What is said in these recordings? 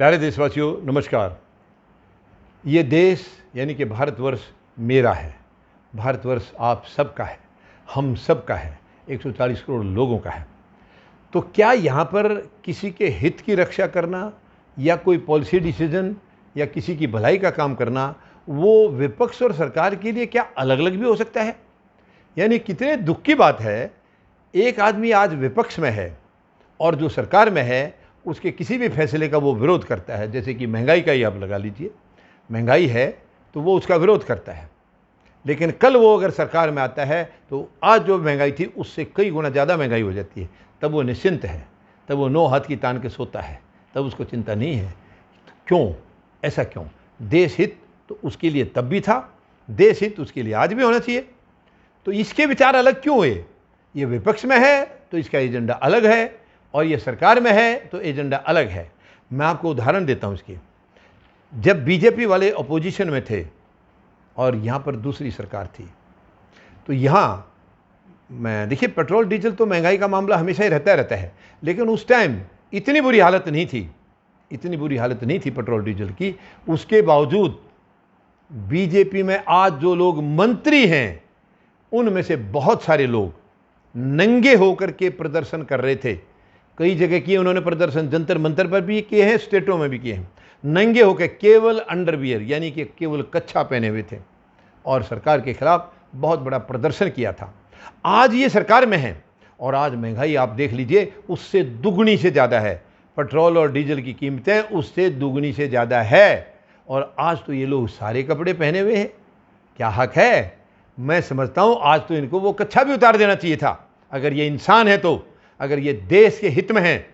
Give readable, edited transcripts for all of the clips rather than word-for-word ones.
प्यारे देशवासियों, नमस्कार। ये देश यानी कि भारतवर्ष मेरा है। भारतवर्ष आप सबका है, हम सबका है, 140 करोड़ लोगों का है। तो क्या यहाँ पर किसी के हित की रक्षा करना या कोई पॉलिसी डिसीजन या किसी की भलाई का काम करना, वो विपक्ष और सरकार के लिए क्या अलग अलग भी हो सकता है? यानी कितने दुख की बात है, एक आदमी आज विपक्ष में है और जो सरकार में है उसके किसी भी फैसले का वो विरोध करता है। जैसे कि महंगाई का ही आप लगा लीजिए, महंगाई है तो वो उसका विरोध करता है, लेकिन कल वो अगर सरकार में आता है तो आज जो महंगाई थी उससे कई गुना ज़्यादा महंगाई हो जाती है। तब वो निश्चिंत है, तब वो 9 हाथ की तान के सोता है, तब उसको चिंता नहीं है। क्यों? ऐसा क्यों? देश हित तो उसके लिए तब भी था, देश हित उसके लिए आज भी होना चाहिए। तो इसके विचार अलग क्यों हुए? ये विपक्ष में है तो इसका एजेंडा अलग है, और ये सरकार में है तो एजेंडा अलग है। मैं आपको उदाहरण देता हूँ इसकी। जब बीजेपी वाले अपोजिशन में थे और यहाँ पर दूसरी सरकार थी, तो यहाँ मैं देखिए, पेट्रोल डीजल तो महंगाई का मामला हमेशा ही रहता है, लेकिन उस टाइम इतनी बुरी हालत नहीं थी, इतनी बुरी हालत नहीं थी पेट्रोल डीजल की। उसके बावजूद बीजेपी में आज जो लोग मंत्री हैं उनमें से बहुत सारे लोग नंगे होकर के प्रदर्शन कर रहे थे। कई जगह किए उन्होंने प्रदर्शन, जंतर मंतर पर भी किए हैं, स्टेटों में भी किए हैं। नंगे होकर, केवल अंडरवियर यानी कि केवल कच्छा पहने हुए थे और सरकार के खिलाफ बहुत बड़ा प्रदर्शन किया था। आज ये सरकार में है और आज महंगाई आप देख लीजिए उससे दुगनी से ज़्यादा है। पेट्रोल और डीजल की कीमतें उससे दुगनी से ज़्यादा है और आज तो ये लोग सारे कपड़े पहने हुए हैं। क्या हक है? मैं समझता हूँ आज तो इनको वो कच्छा भी उतार देना चाहिए था, अगर ये इंसान है तो। अगर ये देश के हित में है,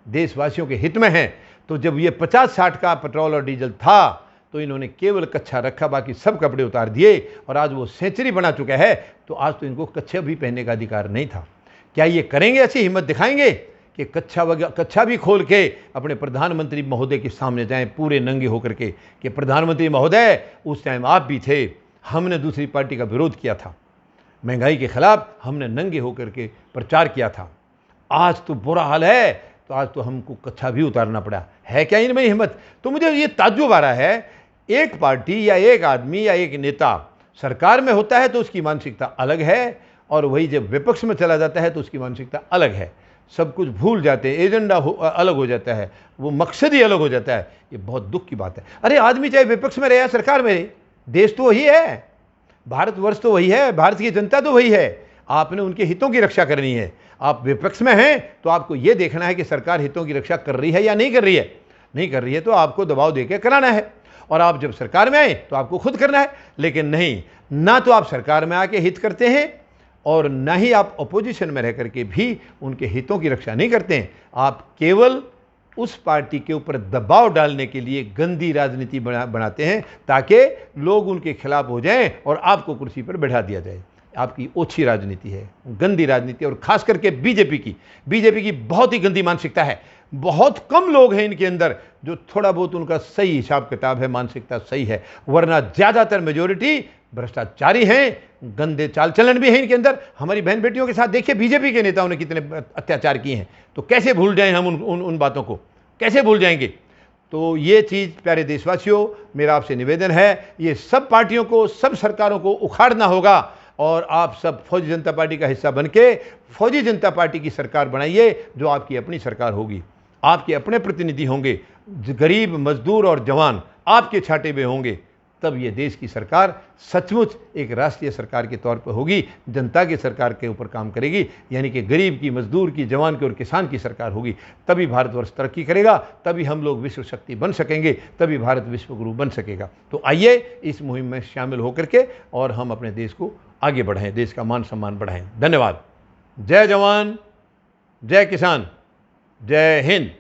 देशवासियों के हित में है, तो जब ये 50-60 का पेट्रोल और डीजल था तो इन्होंने केवल कच्छा रखा, बाकी सब कपड़े उतार दिए और आज वो सेंचुरी बना चुका है तो आज तो इनको कच्छा भी पहनने का अधिकार नहीं था। क्या ये करेंगे? ऐसी हिम्मत दिखाएंगे कि कच्छा भी खोल के अपने प्रधानमंत्री महोदय के सामने जाएं पूरे नंगे होकर के कि प्रधानमंत्री महोदय, उस टाइम आप भी थे, हमने दूसरी पार्टी का विरोध किया था, महंगाई के खिलाफ हमने नंगे होकर के प्रचार किया था, आज तो बुरा हाल है तो आज तो हमको कच्छा भी उतारना पड़ा है। क्या इनमें हिम्मत? तो मुझे ये ताज्जुब आ रहा है, एक पार्टी या एक आदमी या एक नेता सरकार में होता है तो उसकी मानसिकता अलग है, और वही जब विपक्ष में चला जाता है तो उसकी मानसिकता अलग है। सब कुछ भूल जाते हैं, एजेंडा अलग हो जाता है, वो मकसद ही अलग हो जाता है। ये बहुत दुख की बात है। अरे आदमी चाहे विपक्ष में रहे या सरकार में रहे, देश तो वही है, भारतवर्ष तो वही है, भारत की जनता तो वही है। आपने उनके हितों की रक्षा करनी है। आप विपक्ष में हैं तो आपको यह देखना है कि सरकार हितों की रक्षा कर रही है या नहीं कर रही है। नहीं कर रही है तो आपको दबाव देकर कराना है, और आप जब सरकार में आए तो आपको खुद करना है। लेकिन नहीं, ना तो आप सरकार में आके हित करते हैं और ना ही आप अपोजिशन में रह करके भी उनके हितों की रक्षा नहीं करते हैं। आप केवल उस पार्टी के ऊपर दबाव डालने के लिए गंदी राजनीति बनाते हैं ताकि लोग उनके खिलाफ हो जाएं और आपको कुर्सी पर बैठा दिया जाए। आपकी ओछी राजनीति है, गंदी राजनीति, और खास करके बीजेपी की बहुत ही गंदी मानसिकता है। बहुत कम लोग हैं इनके अंदर जो थोड़ा बहुत उनका सही हिसाब किताब है, मानसिकता सही है, वरना ज़्यादातर मेजोरिटी भ्रष्टाचारी हैं, गंदे चाल चलन भी है इनके अंदर। हमारी बहन बेटियों के साथ देखिए बीजेपी के नेताओं ने कितने अत्याचार किए हैं, तो कैसे भूल जाएं हम उन बातों को, कैसे भूल जाएंगे? तो ये चीज़, प्यारे देशवासियों, मेरा आपसे निवेदन है, ये सब पार्टियों को, सब सरकारों को उखाड़ना होगा और आप सब फौजी जनता पार्टी का हिस्सा बनके फौजी जनता पार्टी की सरकार बनाइए, जो आपकी अपनी सरकार होगी। आपके अपने प्रतिनिधि होंगे, गरीब, मजदूर और जवान आपके छांटे में होंगे, तब ये देश की सरकार सचमुच एक राष्ट्रीय सरकार के तौर पर होगी, जनता की सरकार के ऊपर काम करेगी, यानी कि गरीब की, मजदूर की, जवान की और किसान की सरकार होगी। तभी भारतवर्ष तरक्की करेगा, तभी हम लोग विश्व शक्ति बन सकेंगे, तभी भारत विश्व गुरु बन सकेगा। तो आइए इस मुहिम में शामिल होकर के और हम अपने देश को आगे बढ़ाएं, देश का मान सम्मान बढ़ाएं। धन्यवाद। जय जवान, जय किसान, जय हिंद।